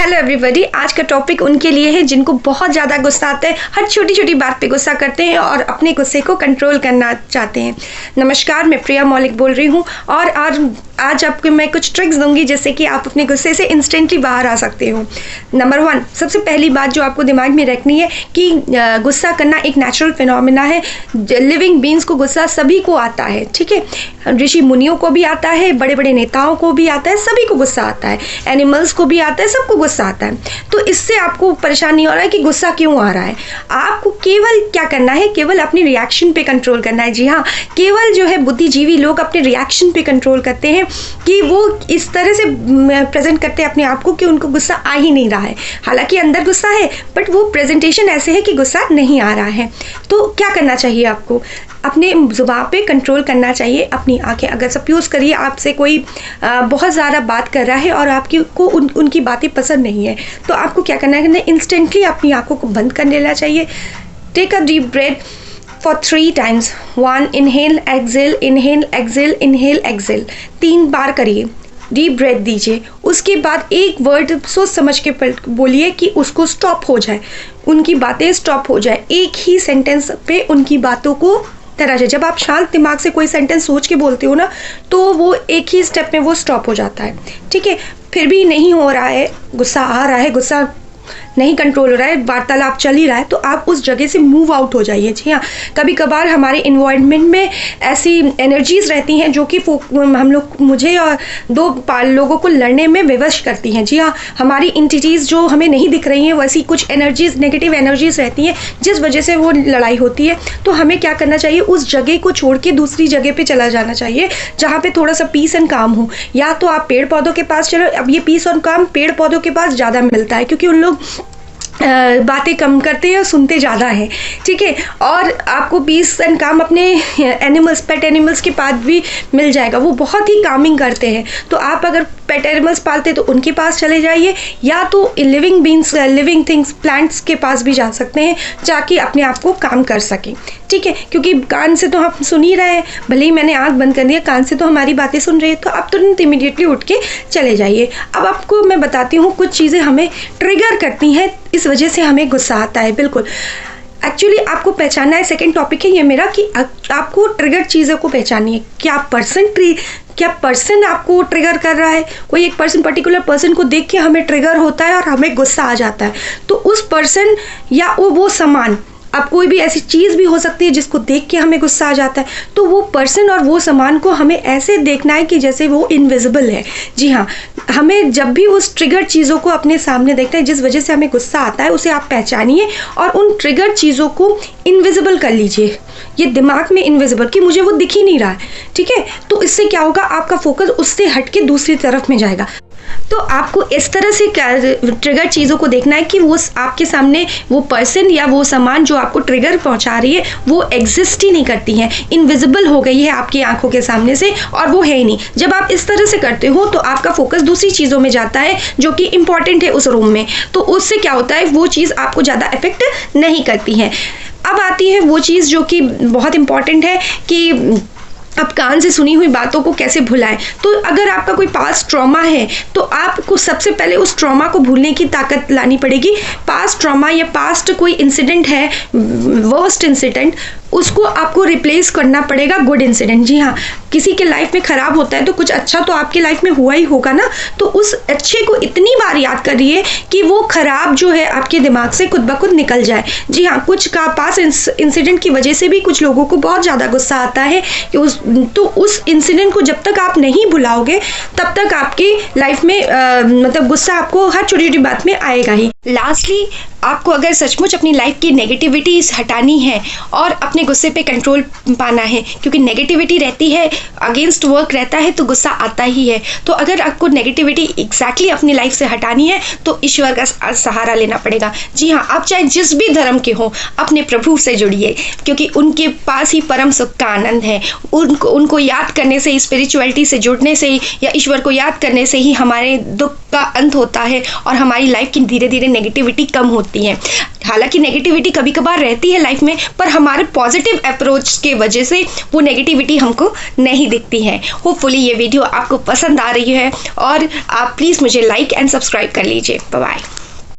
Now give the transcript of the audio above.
Hello everybody, आज का topic उनके लिए है जिनको बहुत ज़्यादा गुस्सा आता है, हर छोटी छोटी बात पे गुस्सा करते हैं और अपने गुस्से को कंट्रोल करना चाहते हैं। नमस्कार, मैं प्रिया मौलिक बोल रही हूँ और आज आपको मैं कुछ ट्रिक्स दूंगी जिससे कि आप अपने गुस्से से इंस्टेंटली बाहर आ सकते हो। नंबर 1, सबसे पहली बात जो आपको दिमाग में रखनी है कि गुस्सा करना एक नेचुरल फिनोमिना है। लिविंग बींग्स को गुस्सा सभी को आता है, ठीक है। ऋषि मुनियों को भी आता है, बड़े बड़े नेताओं को भी आता है, सभी को गुस्सा आता है, एनिमल्स को भी आता है, सबको गुस्सा आता है। तो इससे आपको परेशान नहीं हो रहा है कि गुस्सा क्यों आ रहा है। आपको केवल क्या करना है, केवल अपनी रिएक्शन पे कंट्रोल करना है। जी हाँ, केवल जो है बुद्धिजीवी लोग अपने रिएक्शन पे कंट्रोल करते हैं कि वो इस तरह से प्रेजेंट करते हैं अपने आप को कि उनको गुस्सा आ ही नहीं रहा है। हालांकि अंदर गुस्सा है बट वो प्रेजेंटेशन ऐसे है कि गुस्सा नहीं आ रहा है। तो क्या करना चाहिए आपको, अपने जुबान पे कंट्रोल करना चाहिए। अपनी आंखें, अगर सपोज करिए आपसे कोई बहुत ज़्यादा बात कर रहा है और आपकी को उनकी बातें पसंद नहीं है, तो आपको क्या करना है, इंस्टेंटली अपनी आंखों को बंद कर लेना चाहिए। Take a deep breath for 3 times. 1, inhale, exhale, inhale, exhale, inhale, exhale. 3 बार करिए, डीप ब्रेथ दीजिए। उसके बाद एक वर्ड सोच समझ के बोलिए कि उसको स्टॉप हो जाए, उनकी बातें स्टॉप हो जाए। एक ही सेंटेंस पे उनकी बातों को तरह से, जब आप शांत दिमाग से कोई सेंटेंस सोच के बोलते हो ना, तो वो एक ही स्टेप में वो स्टॉप हो जाता है, ठीक है। फिर भी नहीं हो रहा है, गुस्सा आ रहा है, गुस्सा नहीं कंट्रोल हो रहा है, वार्तालाप चल ही रहा है, तो आप उस जगह से मूव आउट हो जाइए। जी हाँ, कभी कभार हमारे इन्वायरमेंट में ऐसी एनर्जीज रहती हैं जो कि मुझे और 2 लोगों को लड़ने में विवश करती हैं। जी हाँ, हमारी इंटिटीज़ जो हमें नहीं दिख रही हैं, वैसी कुछ एनर्जीज, नेगेटिव एनर्जीज रहती हैं जिस वजह से वो लड़ाई होती है। तो हमें क्या करना चाहिए, उस जगह को छोड़ के दूसरी जगह पर चला जाना चाहिए जहाँ पर थोड़ा सा पीस एंड काम हो। या तो आप पेड़ पौधों के पास चलो। अब ये पीस और काम पेड़ पौधों के पास ज़्यादा मिलता है क्योंकि उन लोग बातें कम करते हैं और सुनते ज़्यादा हैं, ठीक है। और आपको पीस एंड काम अपने एनिमल्स, पेट एनिमल्स के पास भी मिल जाएगा, वो बहुत ही कामिंग करते हैं। तो आप अगर पेट एनिमल्स पालते तो उनके पास चले जाइए, या तो living beings, living things, plants के पास भी जा सकते हैं, जाके अपने आप को काम कर सकें, ठीक है। क्योंकि कान से तो हम सुन ही रहे हैं, भले ही मैंने आँख बंद कर दिया, कान से तो हमारी बातें सुन रहे हैं, तो आप तुरंत इमीडिएटली उठ के चले जाइए। अब आपको मैं बताती हूँ कुछ चीज़ें हमें ट्रिगर करती हैं, इस वजह से हमें गुस्सा आता है। बिल्कुल, एक्चुअली आपको पहचानना है, सेकंड टॉपिक है ये मेरा, कि आपको ट्रिगर चीज़ों को पहचाननी है। क्या पर्सन आपको ट्रिगर कर रहा है, कोई एक पर्सन, पर्टिकुलर पर्सन को देख के हमें ट्रिगर होता है और हमें गुस्सा आ जाता है। तो उस पर्सन या वो सामान, अब कोई भी ऐसी चीज़ भी हो सकती है जिसको देख के हमें गुस्सा आ जाता है, तो वो पर्सन और वो सामान को हमें ऐसे देखना है कि जैसे वो इनविजिबल है। जी हाँ, हमें जब भी उस ट्रिगर चीज़ों को अपने सामने देखना है जिस वजह से हमें गुस्सा आता है, उसे आप पहचानिए और उन ट्रिगर चीज़ों को इनविजिबल कर लीजिए। ये दिमाग में इनविजिबल कि मुझे वो दिख ही नहीं रहा है, ठीक है। तो इससे क्या होगा, आपका फोकस उससे हट के दूसरी तरफ में जाएगा। तो आपको इस तरह से ट्रिगर चीज़ों को देखना है कि वो आपके सामने वो पर्सन या वो सामान जो आपको ट्रिगर पहुंचा रही है वो एग्जिस्ट ही नहीं करती हैं, इनविजिबल हो गई है आपकी आंखों के सामने से और वो है ही नहीं। जब आप इस तरह से करते हो तो आपका फोकस दूसरी चीज़ों में जाता है जो कि इंपॉर्टेंट है उस रूम में, तो उससे क्या होता है, वो चीज़ आपको ज़्यादा इफेक्ट नहीं करती है। अब आती है वो चीज़ जो कि बहुत इंपॉर्टेंट है कि आप कान से सुनी हुई बातों को कैसे भुलाएं। तो अगर आपका कोई पास्ट ट्रॉमा है तो आपको सबसे पहले उस ट्रॉमा को भूलने की ताकत लानी पड़ेगी। पास्ट ट्रॉमा या पास्ट कोई इंसिडेंट है, वर्स्ट इंसिडेंट, उसको आपको रिप्लेस करना पड़ेगा गुड इंसिडेंट। जी हाँ, किसी के लाइफ में खराब होता है तो कुछ अच्छा तो आपकी लाइफ में हुआ ही होगा ना, तो उस अच्छे को इतनी बार याद करिए कि वो खराब जो है आपके दिमाग से खुद ब खुद निकल जाए। जी हाँ, कुछ का पास इंसिडेंट की वजह से भी कुछ लोगों को बहुत ज़्यादा गुस्सा आता है कि उस इंसिडेंट को जब तक आप नहीं भुलाओगे तब तक आपकी लाइफ में मतलब गुस्सा आपको हर छोटी छोटी बात में आएगा ही। लास्टली, आपको अगर सचमुच अपनी लाइफ की नेगेटिविटी हटानी है और अपने गुस्से पे कंट्रोल पाना है, क्योंकि नेगेटिविटी रहती है, अगेंस्ट वर्क रहता है, तो गुस्सा आता ही है। तो अगर आपको नेगेटिविटी एग्जैक्टली अपनी लाइफ से हटानी है तो ईश्वर का सहारा लेना पड़ेगा। जी हाँ, आप चाहे जिस भी धर्म के हो, अपने प्रभु से जुड़िए, क्योंकि उनके पास ही परम सुख का आनंद है। उनको याद करने से, स्पिरिचुअलिटी से जुड़ने से या ईश्वर को याद करने से ही हमारे दुख का अंत होता है और हमारी लाइफ की धीरे धीरे नेगेटिविटी कम होती है। होती हैं। हालांकि नेगेटिविटी कभी कभार रहती है लाइफ में, पर हमारे पॉजिटिव अप्रोच के वजह से वो नेगेटिविटी हमको नहीं दिखती है। होपफुली ये वीडियो आपको पसंद आ रही है और आप प्लीज़ मुझे लाइक एंड सब्सक्राइब कर लीजिए। Bye bye.